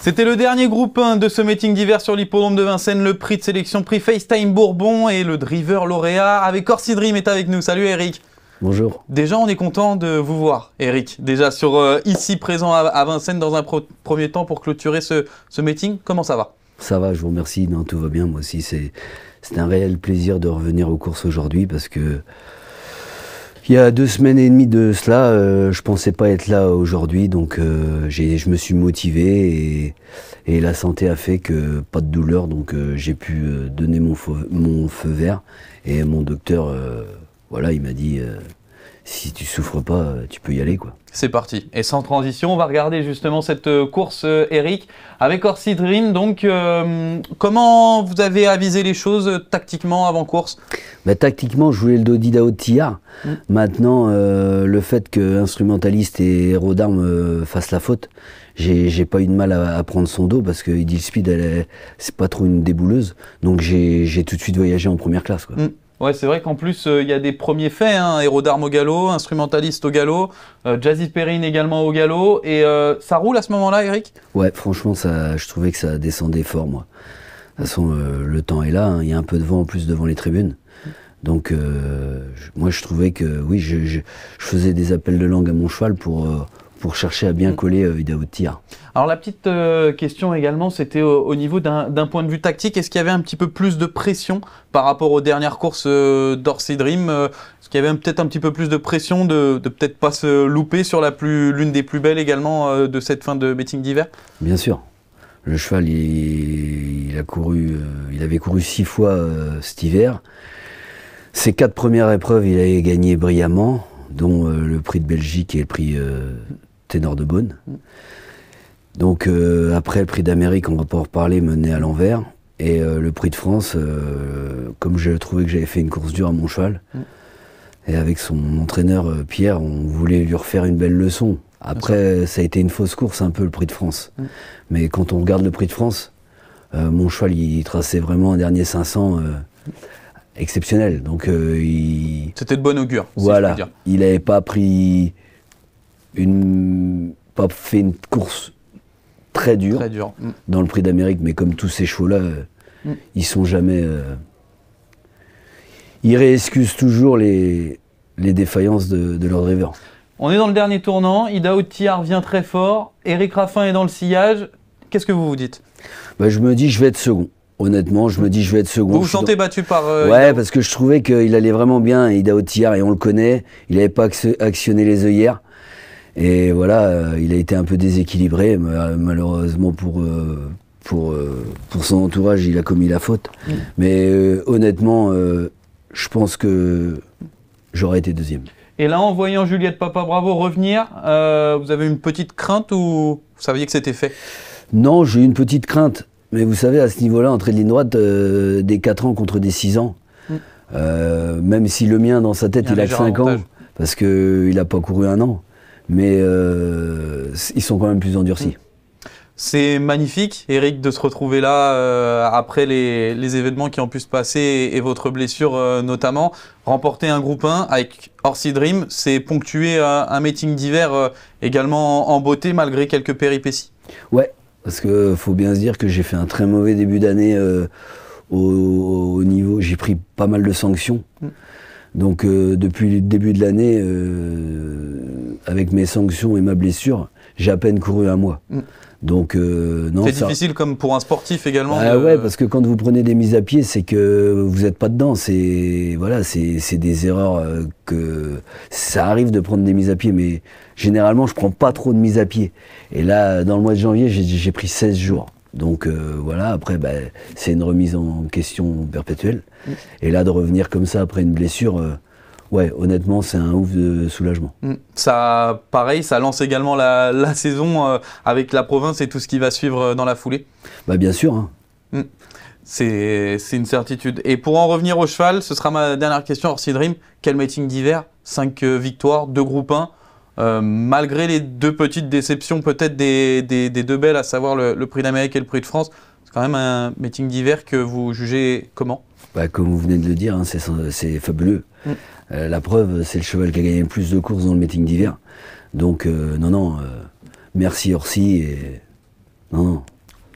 C'était le dernier groupe 1 de ce meeting d'hiver sur l'hippodrome de Vincennes, le prix de sélection, prix FaceTime Bourbon et le driver lauréat avec Orsi Dream est avec nous. Salut Eric. Bonjour. Déjà, on est content de vous voir, Eric. Déjà, ici présent à Vincennes dans un premier temps pour clôturer ce meeting. Comment ça va? Ça va, je vous remercie. Non, tout va bien. Moi aussi, c'est un réel plaisir de revenir aux courses aujourd'hui parce que il y a 2 semaines et demie de cela, je pensais pas être là aujourd'hui, donc je me suis motivé et la santé a fait que pas de douleur, donc j'ai pu donner mon feu vert et mon docteur, voilà, il m'a dit si tu souffres pas, tu peux y aller, quoi. C'est parti. Et sans transition, on va regarder justement cette course, Eric, avec Orsi Dream. Donc, comment vous avez avisé les choses tactiquement avant course? Tactiquement, je voulais le dos d'Idaho de Tillard. Maintenant, le fait que Instrumentaliste et Héros d'Armes fassent la faute, j'ai pas eu de mal à prendre son dos parce que Idyll Speed, c'est pas trop une débouleuse. Donc, j'ai tout de suite voyagé en première classe, quoi. Ouais, c'est vrai qu'en plus, il y a des premiers faits, hein, Héros d'Armes au galop, Instrumentaliste au galop, Jazzy Perrine également au galop, et ça roule à ce moment-là, Eric? Ouais, franchement, je trouvais que ça descendait fort, moi. De toute façon, le temps est là, hein, il y a un peu de vent en plus devant les tribunes. Donc, moi, je trouvais que, oui, je faisais des appels de langue à mon cheval pour chercher à bien coller Idaho de Tillard. Alors la petite question également, c'était au niveau d'un point de vue tactique, est-ce qu'il y avait un petit peu plus de pression par rapport aux dernières courses d'Orsi Dream? Est-ce qu'il y avait peut-être un petit peu plus de pression de peut-être pas se louper sur l'une des plus belles également de cette fin de meeting d'hiver? Bien sûr. Le cheval, il avait couru 6 fois cet hiver. Ses 4 premières épreuves, il avait gagné brillamment, dont le prix de Belgique et le prix Ténor de Beaune. Donc après le prix d'Amérique, on va pas en reparler, mené à l'envers. Et le prix de France, comme je trouvais que j'avais fait une course dure à mon cheval, et avec son entraîneur Pierre, on voulait lui refaire une belle leçon. Après, ça a été une fausse course un peu le prix de France. Mais quand on regarde le prix de France, mon cheval, il traçait vraiment un dernier 500 exceptionnel. Donc c'était de bon augure. Voilà, si je peux dire. Il n'avait pas pris pas fait une course très dure. Dans le prix d'Amérique, mais comme tous ces chevaux-là, ils sont jamais. Ils réexcusent toujours les défaillances de leur driver. On est dans le dernier tournant. Idaho de Tillard vient très fort. Éric Raffin est dans le sillage. Qu'est-ce que vous vous dites? Je me dis, je vais être second. Honnêtement, je me dis, je vais être second. Vous vous sentez battu par ouais, parce que je trouvais qu'il allait vraiment bien, Idaho de Tillard, et on le connaît. Il n'avait pas actionné les œillères. Et voilà, il a été un peu déséquilibré. Malheureusement pour son entourage, il a commis la faute. Mais honnêtement, je pense que j'aurais été deuxième. Et là, en voyant Juliette Papa Bravo revenir, vous avez une petite crainte ou vous saviez que c'était fait? Non, j'ai eu une petite crainte. Mais vous savez, à ce niveau-là, entrée de ligne droite, des 4 ans contre des 6 ans, même si le mien, dans sa tête, il a que 5 ans, parce qu'il n'a pas couru 1 an, mais ils sont quand même plus endurcis. C'est magnifique, Eric, de se retrouver là après les événements qui ont pu se passer et votre blessure notamment. Remporter un groupe 1 avec Orsi Dream, c'est ponctuer un meeting d'hiver également en beauté malgré quelques péripéties. Ouais. Parce qu'il faut bien se dire que j'ai fait un très mauvais début d'année au niveau... J'ai pris pas mal de sanctions. Donc depuis le début de l'année, avec mes sanctions et ma blessure, j'ai à peine couru 1 mois. Donc non. C'est difficile comme pour un sportif également. Ouais, parce que quand vous prenez des mises à pied, c'est que vous n'êtes pas dedans. C'est voilà, c'est des erreurs que ça arrive de prendre des mises à pied, mais généralement je prends pas trop de mises à pied. Et là, dans le mois de janvier, j'ai pris 16 jours. Donc voilà, après c'est une remise en question perpétuelle. Et là, de revenir comme ça après une blessure. Ouais, honnêtement, c'est un ouf de soulagement. Ça, pareil, ça lance également la saison avec la province et tout ce qui va suivre dans la foulée. Bien sûr. Hein. C'est une certitude. Et pour en revenir au cheval, ce sera ma dernière question, Orsi Dream. Quel meeting d'hiver? 5 victoires, 2 groupes 1. Malgré les 2 petites déceptions peut-être des 2 belles, à savoir le prix d'Amérique et le prix de France, c'est quand même un meeting d'hiver que vous jugez comment? Comme vous venez de le dire, hein, c'est fabuleux. La preuve, c'est le cheval qui a gagné le plus de courses dans le meeting d'hiver. Donc, non, merci Orsi. Et... Non,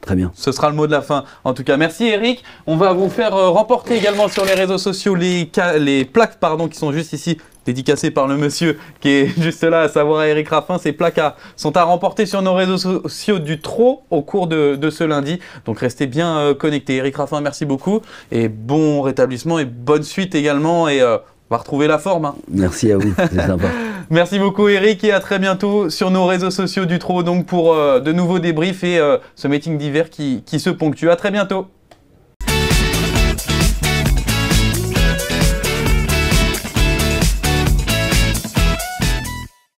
Très bien. Ce sera le mot de la fin. En tout cas, merci Eric. On va vous faire remporter également sur les réseaux sociaux les plaques qui sont juste ici, dédicacées par le monsieur qui est juste là, à savoir Eric Raffin. Ces plaques sont à remporter sur nos réseaux sociaux du Trot au cours de ce lundi. Donc restez bien connectés. Eric Raffin, merci beaucoup. Et bon rétablissement et bonne suite également. Et on va retrouver la forme. Merci à vous, c'est sympa. Merci beaucoup Eric et à très bientôt sur nos réseaux sociaux du Trot donc pour de nouveaux débriefs et ce meeting d'hiver qui se ponctue. À très bientôt.